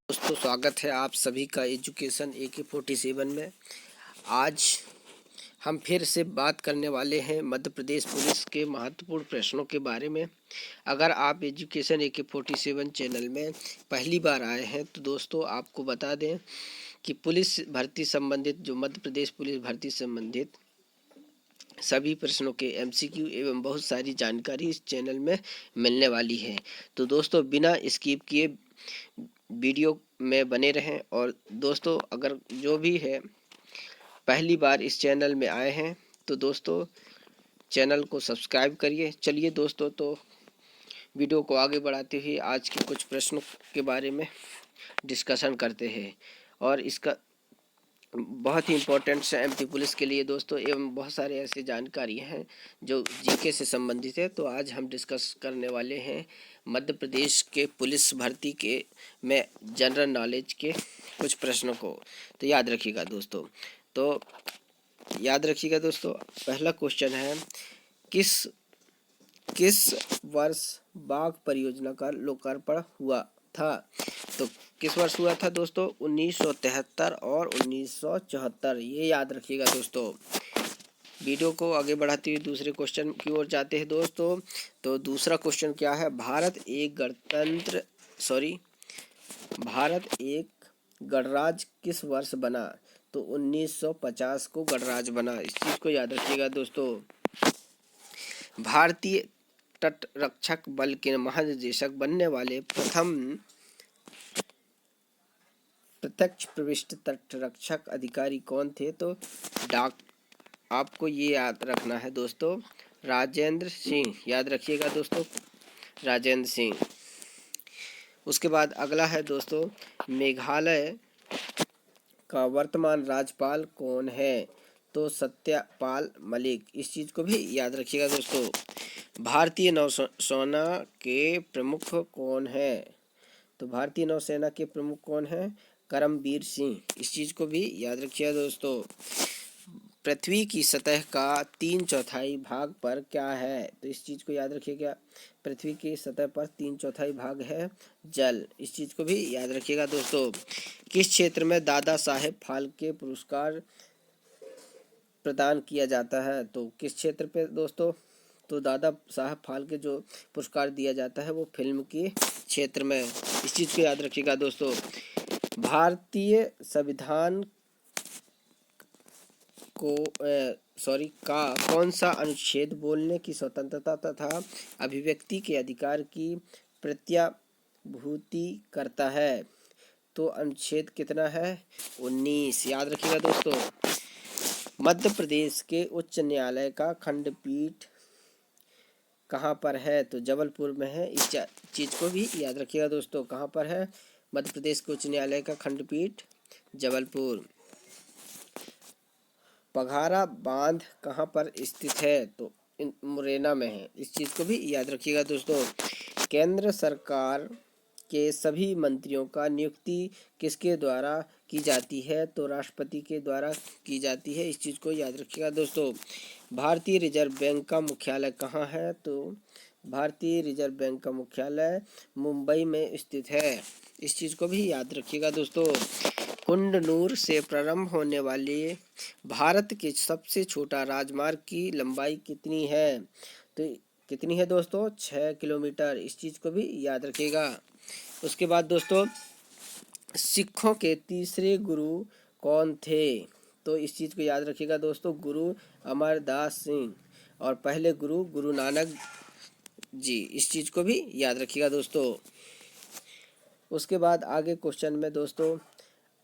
दोस्तों, स्वागत है आप सभी का एजुकेशन AK47 में। आज हम फिर से बात करने वाले हैं मध्य प्रदेश पुलिस के महत्वपूर्ण प्रश्नों के बारे में। अगर आप एजुकेशन AK47 चैनल में पहली बार आए हैं तो दोस्तों आपको बता दें कि पुलिस भर्ती संबंधित जो मध्य प्रदेश पुलिस भर्ती संबंधित सभी प्रश्नों के MCQ एवं बहुत सारी जानकारी इस चैनल में मिलने वाली है। तो दोस्तों बिना स्किप किए वीडियो में बने रहें। और दोस्तों अगर जो भी है पहली बार इस चैनल में आए हैं तो दोस्तों चैनल को सब्सक्राइब करिए। चलिए दोस्तों, तो वीडियो को आगे बढ़ाते हुए आज के कुछ प्रश्नों के बारे में डिस्कशन करते हैं। और इसका बहुत ही इम्पोर्टेंट है MP पुलिस के लिए दोस्तों, एवं बहुत सारे ऐसे जानकारी हैं जो GK से संबंधित है। तो आज हम डिस्कस करने वाले हैं मध्य प्रदेश के पुलिस भर्ती के में जनरल नॉलेज के कुछ प्रश्नों को। तो याद रखिएगा दोस्तों। पहला क्वेश्चन है, किस किस वर्ष बाघ परियोजना का लोकार्पण हुआ था? तो किस वर्ष हुआ था दोस्तों? 1973 और 1974, ये याद रखिएगा दोस्तों। वीडियो को आगे बढ़ाते हुए दूसरे क्वेश्चन की ओर जाते हैं दोस्तों। तो दूसरा क्वेश्चन क्या है, भारत एक गणराज्य किस वर्ष बना? तो 1950 को गणराज्य बना। इस चीज को याद रखिएगा दोस्तों। भारतीय तटरक्षक बल के महानिदेशक बनने वाले प्रथम प्रत्यक्ष प्रविष्ट तटरक्षक अधिकारी कौन थे? तो आपको ये याद रखना है दोस्तों, राजेंद्र सिंह। याद रखिएगा दोस्तों, राजेंद्र सिंह। उसके बाद अगला है दोस्तों, मेघालय का वर्तमान राज्यपाल कौन है? तो सत्यपाल मलिक। इस चीज को भी याद रखिएगा दोस्तों। भारतीय नौसेना के प्रमुख कौन है? तो भारतीय नौसेना के प्रमुख कौन है? करमबीर सिंह। इस चीज को भी याद रखिएगा दोस्तों। पृथ्वी की सतह का 3/4 भाग पर क्या है? तो इस चीज को याद रखिएगा। पृथ्वी की सतह पर 3/4 भाग है जल। इस चीज को भी याद रखिएगा दोस्तों। किस क्षेत्र में दादा साहेब फाल्के पुरस्कार प्रदान किया जाता है? तो किस क्षेत्र पे दोस्तों? तो दादा साहब फाल्के जो पुरस्कार दिया जाता है वो फिल्म के क्षेत्र में। इस चीज को याद रखिएगा दोस्तों। भारतीय संविधान का कौन सा अनुच्छेद बोलने की स्वतंत्रता तथा अभिव्यक्ति के अधिकार की प्रत्याभूति करता है? तो अनुच्छेद कितना है? 19। याद रखिएगा दोस्तों। मध्य प्रदेश के उच्च न्यायालय का खंडपीठ कहाँ पर है? तो जबलपुर में है। इस चीज को भी याद रखिएगा दोस्तों। कहाँ पर है मध्य प्रदेश के उच्च न्यायालय का खंडपीठ? जबलपुर। पघारा बांध कहाँ पर स्थित है? तो मुरैना में है। इस चीज को भी याद रखिएगा दोस्तों। केंद्र सरकार के सभी मंत्रियों का नियुक्ति किसके द्वारा की जाती है? तो राष्ट्रपति के द्वारा की जाती है। इस चीज को याद रखिएगा दोस्तों। भारतीय रिजर्व बैंक का मुख्यालय कहाँ है? तो भारतीय रिजर्व बैंक का मुख्यालय मुंबई में स्थित है। इस चीज को भी याद रखिएगा दोस्तों। कुंडनूर से प्रारंभ होने वाले भारत के सबसे छोटा राजमार्ग की लंबाई कितनी है? तो कितनी है दोस्तों? 6 किलोमीटर। इस चीज को भी याद रखिएगा। उसके बाद दोस्तों, सिखों के तीसरे गुरु कौन थे? तो इस चीज को याद रखिएगा दोस्तों, गुरु अमरदास सिंह। और पहले गुरु नानक जी। इस चीज को भी याद रखिएगा दोस्तों। उसके बाद आगे क्वेश्चन में दोस्तों,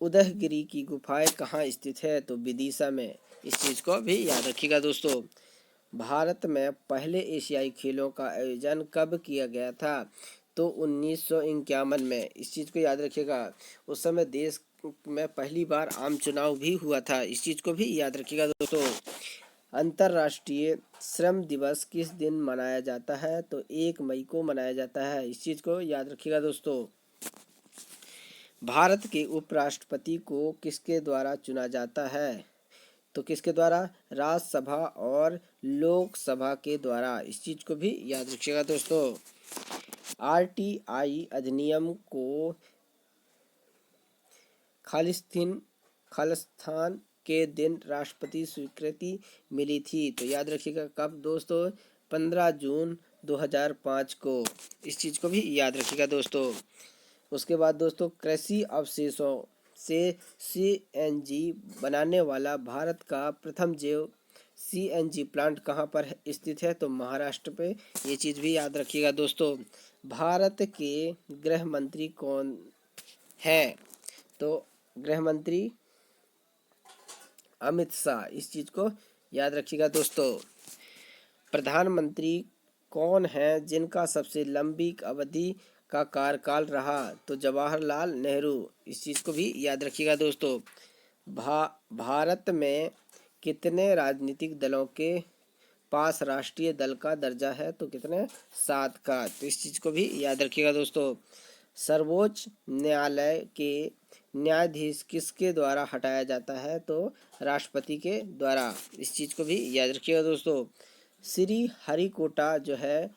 उदयगिरी की गुफाएं कहाँ स्थित है? तो विदिशा में। इस चीज को भी याद रखिएगा दोस्तों। भारत में पहले एशियाई खेलों का आयोजन कब किया गया था? तो 1951 में। इस चीज को याद रखिएगा। उस समय देश में पहली बार आम चुनाव भी हुआ था। इस चीज को भी याद रखिएगा दोस्तों। अंतर्राष्ट्रीय श्रम दिवस किस दिन मनाया जाता है? तो 1 मई को मनाया जाता है। इस चीज को याद रखिएगा दोस्तों। भारत के उपराष्ट्रपति को किसके द्वारा चुना जाता है? तो किसके द्वारा? राज्यसभा और लोकसभा के द्वारा। इस चीज को भी याद रखिएगा दोस्तों। RTI अधिनियम को खालिस्तीन खालिस्तान के दिन राष्ट्रपति स्वीकृति मिली थी। तो याद रखिएगा कब दोस्तों, 15 जून 2005 को। इस चीज़ को भी याद रखिएगा दोस्तों। उसके बाद दोस्तों, कृषि अवशेषों से सीएनजी बनाने वाला भारत का प्रथम जैव सीएनजी प्लांट कहाँ पर स्थित है? तो महाराष्ट्र पे। ये चीज़ भी याद रखिएगा दोस्तों। भारत के गृह मंत्री कौन है? तो गृह मंत्री अमित शाह। इस चीज़ को याद रखिएगा दोस्तों। प्रधानमंत्री कौन है जिनका सबसे लंबी अवधि का कार्यकाल रहा? तो जवाहरलाल नेहरू। इस चीज़ को भी याद रखिएगा दोस्तों। भारत में कितने राजनीतिक दलों के पास राष्ट्रीय दल का दर्जा है? तो कितने? 7 का। तो इस चीज़ को भी याद रखिएगा दोस्तों। सर्वोच्च न्यायालय के न्यायाधीश किसके द्वारा हटाया जाता है? तो राष्ट्रपति के द्वारा। इस चीज़ को भी याद रखिएगा दोस्तों। श्री हरिकोटा जो है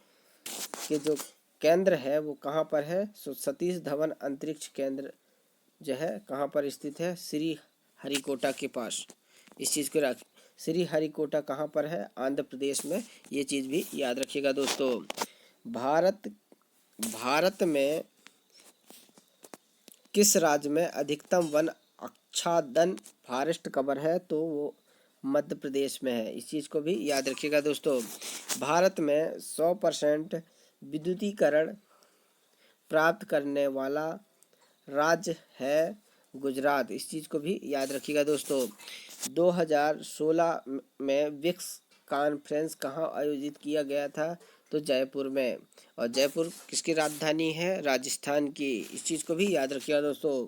कि जो केंद्र है वो कहाँ पर है? सतीश धवन अंतरिक्ष केंद्र जो है कहाँ पर स्थित है? श्री हरिकोटा के पास। इस चीज़ को रख। श्री हरिकोटा कहाँ पर है? आंध्र प्रदेश में। ये चीज़ भी याद रखिएगा दोस्तों। भारत में किस राज्य में अधिकतम वन आच्छादन फॉरेस्ट कवर है? तो वो मध्य प्रदेश में है। इस चीज़ को भी याद रखिएगा दोस्तों। भारत में 100% विद्युतीकरण प्राप्त करने वाला राज्य है गुजरात। इस चीज़ को भी याद रखिएगा दोस्तों। 2016 में विक्स कॉन्फ्रेंस कहाँ आयोजित किया गया था? तो जयपुर में। और जयपुर किसकी राजधानी है? राजस्थान की। इस चीज़ को भी याद रखिएगा दोस्तों।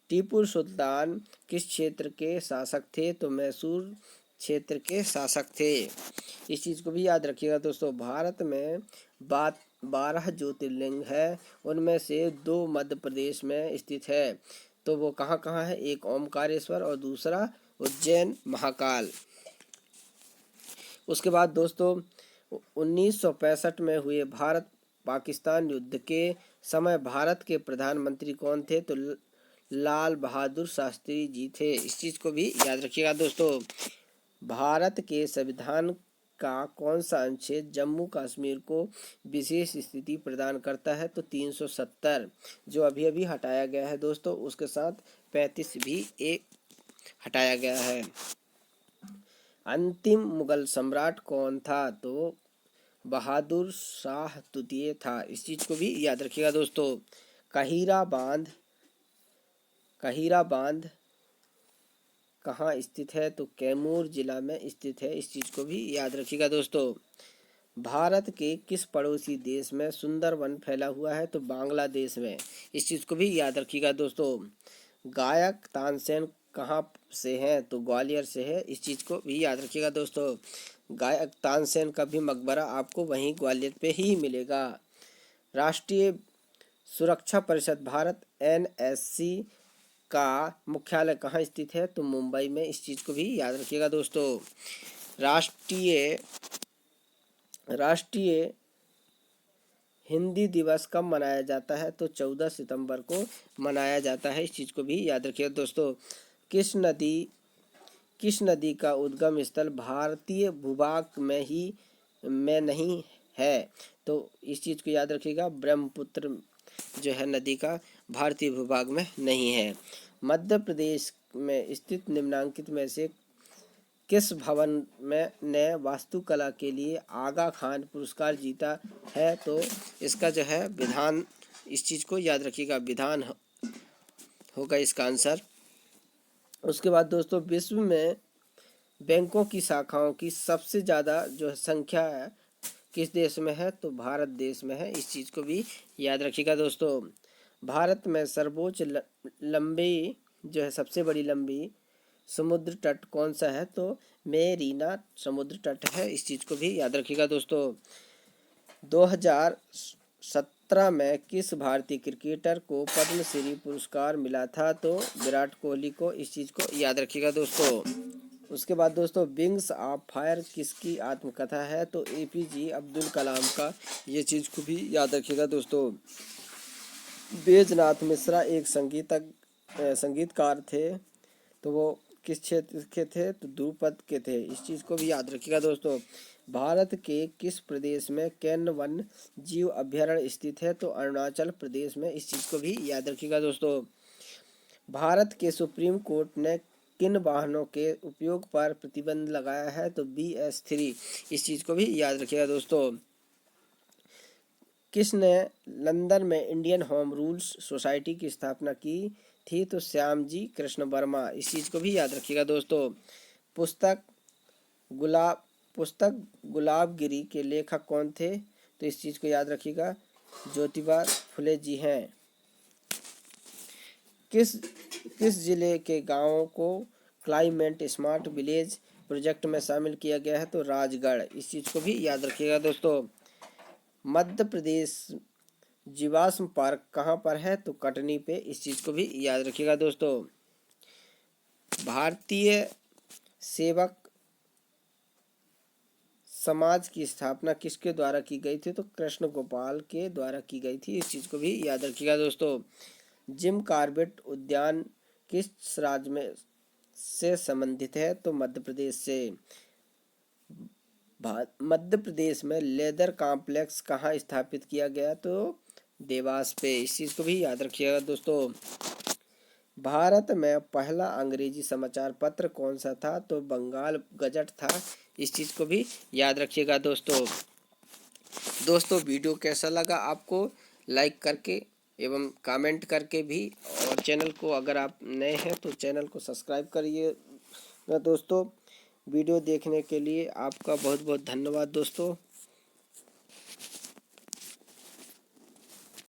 टीपू सुल्तान किस क्षेत्र के शासक थे? तो मैसूर क्षेत्र के शासक थे। इस चीज़ को भी याद रखिएगा दोस्तों। भारत में 12 ज्योतिर्लिंग है, उनमें से 2 मध्य प्रदेश में स्थित है। तो वो कहाँ कहाँ है? एक ओमकारेश्वर और दूसरा उज्जैन महाकाल। उसके बाद दोस्तों, 1965 में हुए भारत पाकिस्तान युद्ध के समय भारत के प्रधानमंत्री कौन थे? तो लाल बहादुर शास्त्री जी थे। इस चीज़ को भी याद रखिएगा दोस्तों। भारत के संविधान का कौन सा अनुच्छेद जम्मू कश्मीर को विशेष स्थिति प्रदान करता है? तो 370, जो अभी अभी हटाया गया है दोस्तों। उसके साथ 35 भी एक हटाया गया है। अंतिम मुगल सम्राट कौन था? तो बहादुर शाह द्वितीय था। इस चीज़ को भी याद रखिएगा दोस्तों। कहीरा बांध कहाँ स्थित है? तो कैमूर जिला में स्थित है। इस चीज़ को भी याद रखिएगा दोस्तों। भारत के किस पड़ोसी देश में सुंदर वन फैला हुआ है? तो बांग्लादेश में। इस चीज़ को भी याद रखिएगा दोस्तों। गायक तानसेन कहाँ से हैं? तो ग्वालियर से है। इस चीज़ को भी याद रखिएगा दोस्तों। गायक तानसेन का भी मकबरा आपको वहीं ग्वालियर पे ही मिलेगा। राष्ट्रीय सुरक्षा परिषद भारत NSC का मुख्यालय कहाँ स्थित है? तो मुंबई में। इस चीज़ को भी याद रखिएगा दोस्तों। राष्ट्रीय हिंदी दिवस कब मनाया जाता है? तो 14 सितंबर को मनाया जाता है। इस चीज़ को भी याद रखिएगा दोस्तों। किस नदी का उद्गम स्थल भारतीय भूभाग में नहीं है? तो इस चीज़ को याद रखिएगा। ब्रह्मपुत्र जो है नदी का भारतीय भूभाग में नहीं है। मध्य प्रदेश में स्थित निम्नलिखित में से किस भवन में ने वास्तुकला के लिए आगा खान पुरस्कार जीता है? तो इसका जो है विधान, इस चीज़ को याद रखिएगा, विधान होगा इसका आंसर। उसके बाद दोस्तों, विश्व में बैंकों की शाखाओं की सबसे ज़्यादा जो संख्या है किस देश में है? तो भारत देश में है। इस चीज़ को भी याद रखिएगा दोस्तों। भारत में सर्वोच्च लंबी जो है सबसे बड़ी लंबी समुद्र तट कौन सा है? तो मेरीना समुद्र तट है। इस चीज़ को भी याद रखिएगा दोस्तों। 2017 में किस भारतीय क्रिकेटर को पद्मश्री पुरस्कार मिला था? तो विराट कोहली को। इस चीज़ को याद रखिएगा दोस्तों। उसके बाद दोस्तों, विंग्स ऑफ फायर किसकी आत्मकथा है? तो APJ अब्दुल कलाम का। ये चीज़ को भी याद रखिएगा दोस्तों। बैजनाथ मिश्रा एक संगीतज्ञ संगीतकार थे तो वो किस क्षेत्र के थे, तो ध्रुपद के थे। इस चीज़ को भी याद रखिएगा दोस्तों। भारत के किस प्रदेश में केन वन जीव अभ्यारण्य स्थित है, तो अरुणाचल प्रदेश में। इस चीज़ को भी याद रखिएगा दोस्तों। भारत के सुप्रीम कोर्ट ने किन वाहनों के उपयोग पर प्रतिबंध लगाया है, तो BS3। इस चीज़ को भी याद रखिएगा दोस्तों। किसने लंदन में इंडियन होम रूल्स सोसाइटी की स्थापना की थी, तो श्यामजी कृष्ण वर्मा। इस चीज़ को भी याद रखिएगा दोस्तों। पुस्तक पुस्तक गुलाबगिरी के लेखक कौन थे, तो इस चीज़ को याद रखिएगा, ज्योतिबा फुले जी हैं। किस किस जिले के गांवों को क्लाइमेट स्मार्ट विलेज प्रोजेक्ट में शामिल किया गया है, तो राजगढ़। इस चीज़ को भी याद रखिएगा दोस्तों। मध्य प्रदेश जीवाश्म पार्क कहाँ पर है, तो कटनी पे। इस चीज़ को भी याद रखिएगा दोस्तों। भारतीय सेवक समाज की स्थापना किसके द्वारा की गई थी, तो कृष्ण गोपाल के द्वारा की गई थी। इस चीज़ को भी याद रखिएगा दोस्तों। जिम कॉर्बेट उद्यान किस राज्य में से संबंधित है, तो मध्य प्रदेश से। मध्य प्रदेश में लेदर कॉम्प्लेक्स कहाँ स्थापित किया गया, तो देवास पे। इस चीज़ को भी याद रखिएगा दोस्तों। भारत में पहला अंग्रेजी समाचार पत्र कौन सा था, तो बंगाल गजट था। इस चीज़ को भी याद रखिएगा दोस्तों। दोस्तों वीडियो कैसा लगा आपको, लाइक करके एवं कमेंट करके भी, और चैनल को अगर आप नए हैं तो चैनल को सब्सक्राइब करिएगा दोस्तों। वीडियो देखने के लिए आपका बहुत बहुत धन्यवाद दोस्तों।